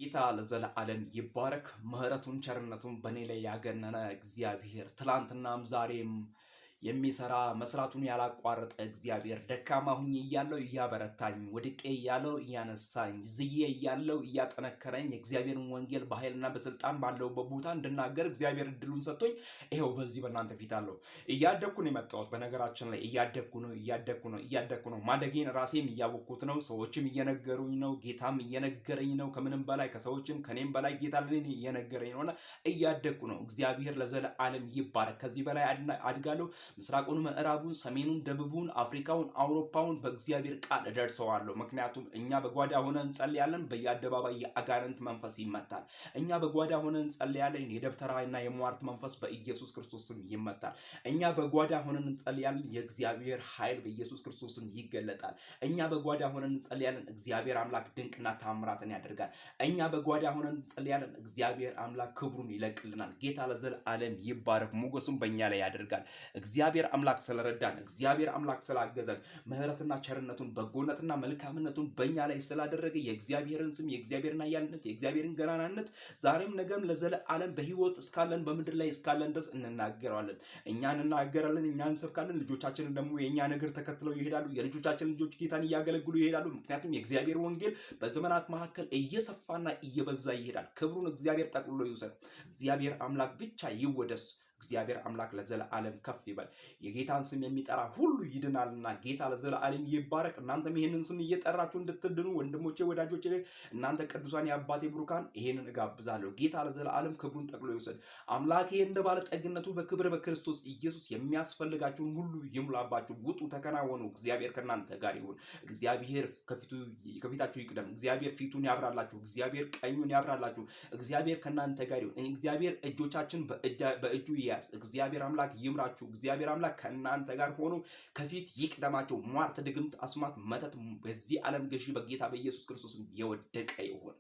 ጌታ ለዘለዓለም ይባረክ። ምህረቱን ቸርነቱን በእኔ ላይ ያገነነ እግዚአብሔር ትላንትናም ዛሬም የሚሰራ መስራቱን ያላቋረጠ እግዚአብሔር ደካማ ሁኜ እያለው እያበረታኝ፣ ወድቄ እያለው እያነሳኝ፣ ዝዬ እያለው እያጠነከረኝ የእግዚአብሔርን ወንጌል በኃይልና በስልጣን ባለውበት ቦታ እንድናገር እግዚአብሔር እድሉን ሰጥቶኝ ይኸው በዚህ በእናንተ ፊት አለው። እያደግኩ ነው የመጣሁት። በነገራችን ላይ እያደግኩ ነው። ማደጌን ራሴም እያወቅኩት ነው። ሰዎችም እየነገሩኝ ነው። ጌታም እየነገረኝ ነው። ከምንም በላይ ከሰዎችም ከኔም በላይ ጌታ ለኔ እየነገረኝ ነውና እያደግኩ ነው። እግዚአብሔር ለዘለዓለም ይባረክ። ከዚህ በላይ አድጋለሁ። ምስራቁን፣ ምዕራቡን፣ ሰሜኑን፣ ደቡቡን፣ አፍሪካውን፣ አውሮፓውን በእግዚአብሔር ቃል እደርሰዋለሁ። ምክንያቱም እኛ በጓዳ ሆነን እንጸልያለን፣ በየአደባባይ የአጋንንት መንፈስ ይመታል። እኛ በጓዳ ሆነን እንጸልያለን፣ የደብተራና የሟርት መንፈስ በኢየሱስ ክርስቶስ ስም ይመታል። እኛ በጓዳ ሆነን እንጸልያለን፣ የእግዚአብሔር ኃይል በኢየሱስ ክርስቶስ ስም ይገለጣል። እኛ በጓዳ ሆነን እንጸልያለን፣ እግዚአብሔር አምላክ ድንቅና ታምራትን ያደርጋል። እኛ በጓዳ ሆነን እንጸልያለን፣ እግዚአብሔር አምላክ ክብሩን ይለቅልናል። ጌታ ለዘለዓለም ይባረክ። ሞገሱን በእኛ ላይ ያደርጋል። እግዚአብሔር አምላክ ስለረዳን፣ እግዚአብሔር አምላክ ስላገዘን፣ ምህረትና ቸርነቱን በጎነትና መልካምነቱን በእኛ ላይ ስላደረገ የእግዚአብሔርን ስም፣ የእግዚአብሔርን ኃያልነት፣ የእግዚአብሔርን ገናናነት ዛሬም ነገም ለዘለዓለም በሕይወት እስካለን በምድር ላይ እስካለን ድረስ እንናገረዋለን። እኛ እንናገራለን፣ እኛ እንሰብካለን። ልጆቻችንን ደግሞ የእኛ ነገር ተከትለው ይሄዳሉ። የልጆቻችን ልጆች ጌታን እያገለግሉ ይሄዳሉ። ምክንያቱም የእግዚአብሔር ወንጌል በዘመናት መካከል እየሰፋና እየበዛ ይሄዳል። ክብሩን እግዚአብሔር ጠቅልሎ ይውሰድ። እግዚአብሔር አምላክ ብቻ ይወደስ። እግዚአብሔር አምላክ ለዘለዓለም ከፍ ይበል። የጌታን ስም የሚጠራ ሁሉ ይድናልና ጌታ ለዘለዓለም ይባረክ። እናንተም ይሄንን ስም እየጠራችሁ እንድትድኑ ወንድሞቼ፣ ወዳጆቼ፣ እናንተ ቅዱሳን የአባቴ ብሩካን ይሄንን እጋብዛለሁ። ጌታ ለዘለዓለም ክብሩን ጠቅሎ ይውሰድ። አምላኬ እንደ ባለጠግነቱ በክብር በክርስቶስ ኢየሱስ የሚያስፈልጋችሁን ሁሉ ይሙላባችሁ። ውጡ፣ ተከናወኑ። እግዚአብሔር ከእናንተ ጋር ይሁን። እግዚአብሔር ከፊታችሁ ይቅደም። እግዚአብሔር ፊቱን ያብራላችሁ። እግዚአብሔር ቀኙን ያብራላችሁ። እግዚአብሔር ከእናንተ ጋር ይሁን። እግዚአብሔር እጆቻችን በእጁ እግዚአብሔር አምላክ ይምራችሁ። እግዚአብሔር አምላክ ከእናንተ ጋር ሆኖ ከፊት ይቅደማችሁ። ሟርት፣ ድግምት፣ አስማት፣ መተት በዚህ ዓለም ገዢ በጌታ በኢየሱስ ክርስቶስ የወደቀ ይሁን።